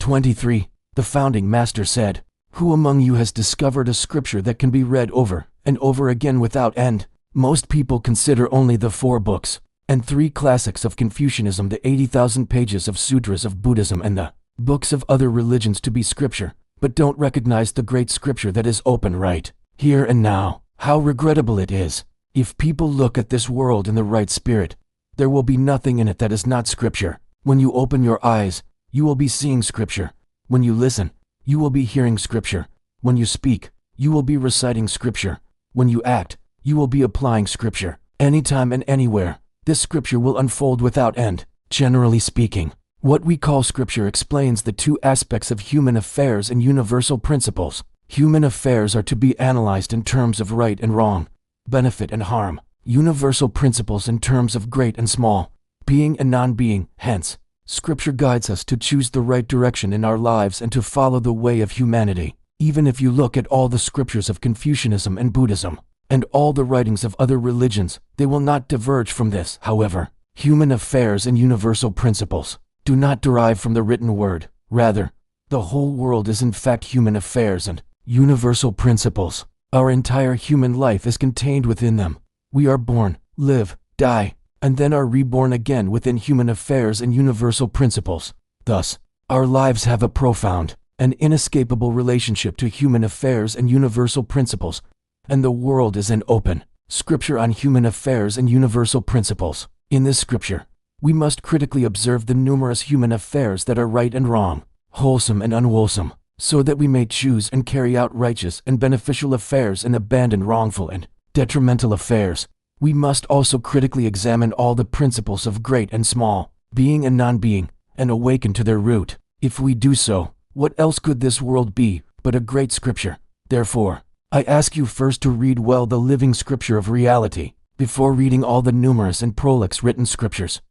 23. The founding master said, "Who among you has discovered a scripture that can be read over and over again without end?" Most people consider only the 4 books and 3 classics of Confucianism, the 80,000 pages of sūtras of Buddhism, and the books of other religions to be scripture, but don't recognize the great scripture that is open right here and now. How regrettable it is. If people look at this world in the right spirit, there will be nothing in it that is not scripture. When you open your eyes, you will be seeing scripture. When you listen, you will be hearing scripture. When you speak, you will be reciting scripture. When you act, you will be applying scripture. Anytime and anywhere, this scripture will unfold without end. Generally speaking, what we call scripture explains the 2 aspects of human affairs and universal principles. Human affairs are to be analyzed in terms of right and wrong, benefit and harm, universal principles in terms of great and small, being and non-being. Hence, scripture guides us to choose the right direction in our lives and to follow the way of humanity. Even if you look at all the scriptures of Confucianism and Buddhism, and all the writings of other religions, they will not diverge from this. However, human affairs and universal principles do not derive from the written word. Rather, the whole world is in fact human affairs and universal principles. Our entire human life is contained within them. We are born, live, die, and then are reborn again within human affairs and universal principles. Thus, our lives have a profound and inescapable relationship to human affairs and universal principles, and the world is an open scripture on human affairs and universal principles. In this scripture, we must critically observe the numerous human affairs that are right and wrong, wholesome and unwholesome, so that we may choose and carry out righteous and beneficial affairs and abandon wrongful and detrimental affairs. We must also critically examine all the principles of great and small, being and non-being, and awaken to their root. If we do so, what else could this world be but a great scripture? Therefore, I ask you first to read well the living scripture of reality, before reading all the numerous and prolix written scriptures.